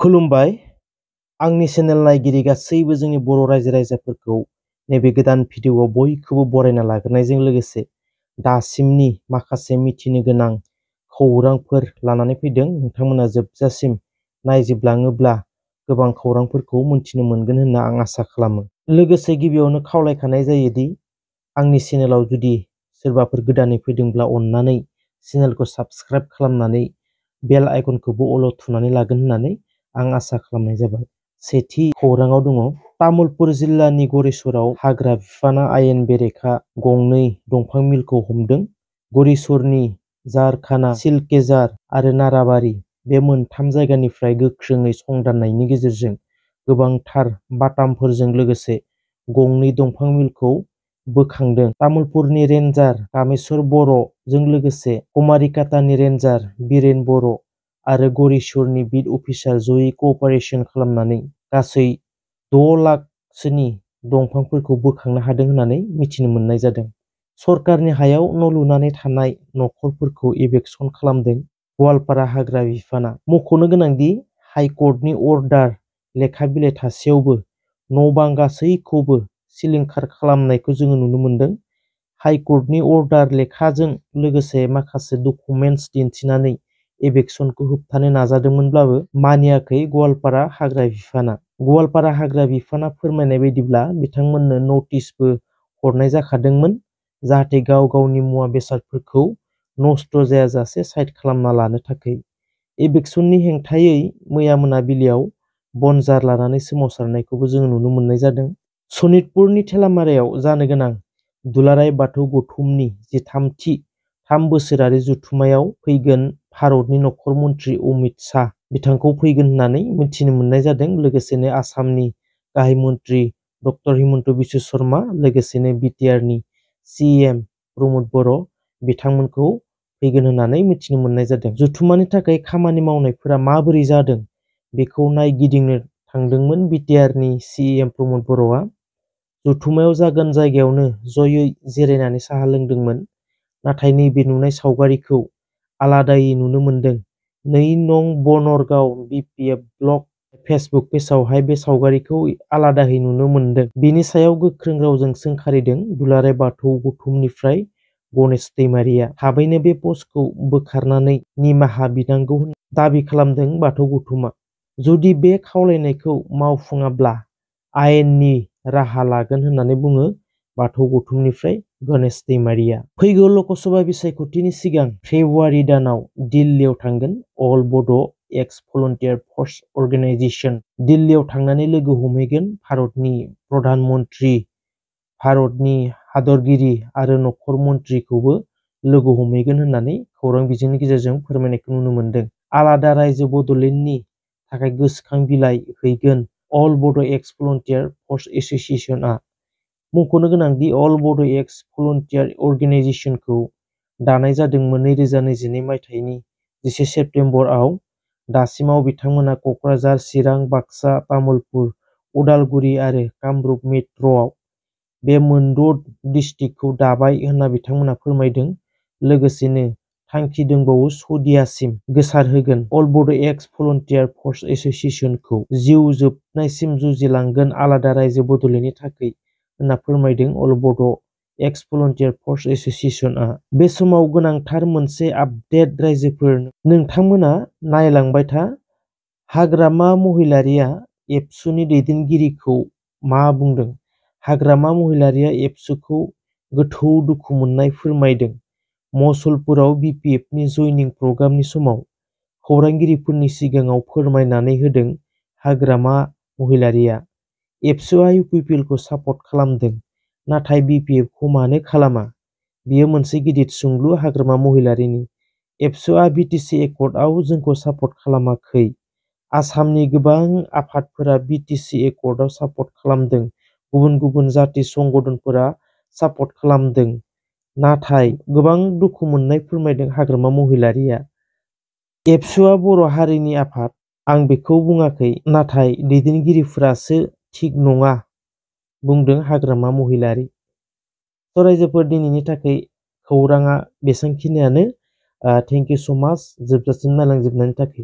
खुलुमबाय। आंनि चेनेल नायगिरि गासैबो जोंनि बर' रायजो-राजाफोरखौ नैबे गोदान भिडिअ'आव बयखौबो बरायना लाग्रोनायजों लोगोसे दासिमनि माखासे मिथिनो गोनां खौरांफोर लानानै फैदों। नोंथांमोना जोबजासिम नायजोबलाङोब्ला गोबां खौरांफोरखौ मोनथिनो मोनगोन होनना आं आसा खालामो। लोगोसे गिबियावनो खावलायखानाय जायोदि आंनि चेनेलाव जुदि सोरबाफोर गोदानै फैदोंब्ला अननानै चेनेलखौ साबस्क्राइब खालामनानै बेल आइकनखौबो अल थुनानै लागोन होननानै आं आसा खालामनाय जाबाय। सेथि खौराङाव दङ तामुलपुर जिल्लानि गरेस्वराव हाग्रा बिफाना आयेन बेरेखा गंनै दंफां मिलखौ हमदों। गरेस्वरनि झारखाना, सिलकेजार आरो नाराबारि बे मोनथाम जायगानिफ्राय गोख्रोङै संदाननायनि गेजेरजों गोबांथार बाटामफोरजों लोगोसे गंनै दंफां मिलखौ बोखांदों। तामुलपुरनि रेन्जार कामेस्वर बर'जों लोगोसे कुमारिकाटानि रेन्जार बिरेन बर' आरो गरेस्वरनि बिट अफिसार जयै कअपारेसन खालामनानै गासै 6 लाखसोनि दंफांफोरखौ बोखांनो हादों होननानै मिथिनो मोननाय जादों। सरकारनि हायाव न' लुनानै थानाय नखरफोरखौ इभेकसन खालामदों गवालपारा हाग्रा बिफाना। मख'नो गोनांदि हाइकर्टनि अर्डार लेखा बिलाइ थासेयावबो न' बां गासैखौबो सिलिंखार खालामनायखौ जोङो नुनो मोनदों। हाइकर्टनि अर्डार लेखाजों लोगोसे माखासे डकुमेन्टस दिन्थिनानै इभेकसनखौ होबथानो नाजादोंमोनब्लाबो मानियाखै गवालपारा हाग्रा बिफाना। गवालपारा हाग्रा बिफाना फोरमायनाय बायदिब्ला बिथांमोननो नटिसबो हरनाय जाखादोंमोन जाहाथे गाव गावनि मुवा बेसादफोरखौ नस्थ' जायाजासे साइड खालामना लानो थाखाय। इभेकसननि हेंथायै मैया मोनाबिलियाव बनजार लानानै सोमावसारनायखौबो जोङो नुनो मोननाय जादों। सनितपुरनि थेलामारायाव जानो गोनां दुलाराय बाथौ गौथुमनि 13थि 3 बोसोरारि जथुम्मायाव फैगोन भारतनि नखर मन्त्रि अमित शाह बिथांखौ फैगोन होननानै मिथिनो मोननाय जादों। लोगोसेनो आसामनि गाहाय मन्त्रि डक्टर हिमन्त बिश्व शर्मा लोगोसेनो बिटिआरनि सिएम प्रमद बर' बिथांमोनखौ फैगोन होननानै मिथिनो मोननाय जादों। जथुम्मानि थाखाय खामानि मावनायफोरा माबोरै जादों बेखौ नायगिदिंनो थांदोंमोन बिटिआरनि सिएम प्रमद बर'आ। जथुम्मायाव जागोन जायगायावनो जयै जिरायनानै साहा लोंदोंमोन। नाथाय नैबे नुनाय सावगारिखौ आलादायै नुनो मोनदों। 2 नं बनरगाव बिपिएफ ब्लक फेसबुक पेजआवहाय बे सावगारिखौ आलादायै नुनो मोनदों। बेनि सायाव गोख्रों रावजों सोंखारिदों दुलाराय बाथौ गौथुमनिफ्राय गणेश दैमारिया। थाबैनो बे पस्टखौ बोखारनानै निमाहा बिनांगौ होनना दाबि खालामदों बाथौ गौथुमा। जुदि बे खावलायनायखौ मावफुङाब्ला आयेननि राहा लागोन होननानै बुङो बाथौ गौथुमनिफ्राय गणेश दैमारिया। फैगौ लकसभा बिसायख'थिनि सिगां फेब्रुवारि दानाव दिल्लीयाव थांगोन अल बड' एक्स भलन्टियार फर्स अर्गेनाइजेसन। दिल्लीयाव थांनानै लोगो हमहैगोन भारतनि प्रधान मन्त्रि, भारतनि हादरगिरि आरो नखर मन्त्रिखौबो लोगो हमहैगोन होननानै खौरां बिजोंनि गेजेरजों फोरमायनायखौ नुनो मोनदों। आलादा रायजो बड'लेण्डनि थाखाय गोसोखां बिलाइ हैगोन अल बड' एक्स भलन्टियार फर्स एस'सिएशनआ। मख'नो गोनांदि अल बड' एक्स भलन्टियार अर्गेनाइजेसनखौ दानाय जादोंमोन 2022 मायथाइनि 10 सेप्तेम्बरआव। दासिमाव बिथांमोना क'क्राझार, चिरां, बाक्सा, तामुलपुर, उदालगुरि आरो कामरुप मेट्र'आव बे मोन6 डिस्ट्रिक्टखौ दाबाय होनना बिथांमोना फोरमायदों। लोगोसेनो थांखि दंबावो सदियासिम गोसारहोगोन। अल बड' एक्स भलन्टियार फर्स एस'सिएशनखौ जिउ जोबनायसिम जुजिलांगोन आलादा रायजो बड'लेण्डनि थाखाय होनना फोरमायदों अल बड' एक्स भलन्टियार फर्स एस'सिएशनआ। बे समाव गोनांथार मोनसे आपडेट रायजोफोर नोंथांमोना नायलांबाय था। हाग्रामा महिलारिया एबसुनि दैदेनगिरिखौ मा बुंदों? हाग्रामा महिलारिया एबसुखौ गोथौ दुखु मोननाय फोरमायदों। मसलपुराव बिपिएफनि जइनिं प्रग्रामनि समाव खौरांगिरिफोरनि सिगाङाव फोरमायनानै होदों हाग्रामा महिलारिया। एबसुआ इउपिपिएलखौ सापर्ट खालामदों नाथाय बिपिएफखौ मानो खालामा? बेयो मोनसे गिदिर सोंलु हाग्रामा महिलारिनि। एबसुआ बिटिसि एकर्डआव जोंखौ सापर्ट खालामाखै। आसामनि गोबां आफादफोरा बिटिसि एकर्डआव सापर्ट खालामदों। गुबुन गुबुन जाति संगठनफोरा सापर्ट खालामदों। नाथाय गोबां दुखु मोननाय फोरमायदों हाग्रामा महिलारिया। एबसुआ बर' हारिनि आफाद। आं बेखौ बुङाखै नाथाय दैदेनगिरिफोरासो थिग नङा बुंदों हाग्रामा महिलारि। रायजोफोर दिनैनि थाखाय खौराङा बेसांखिनियानो। थेंक इउ स' माच जोबजासिम नायलांजोबनायनि थाखाय।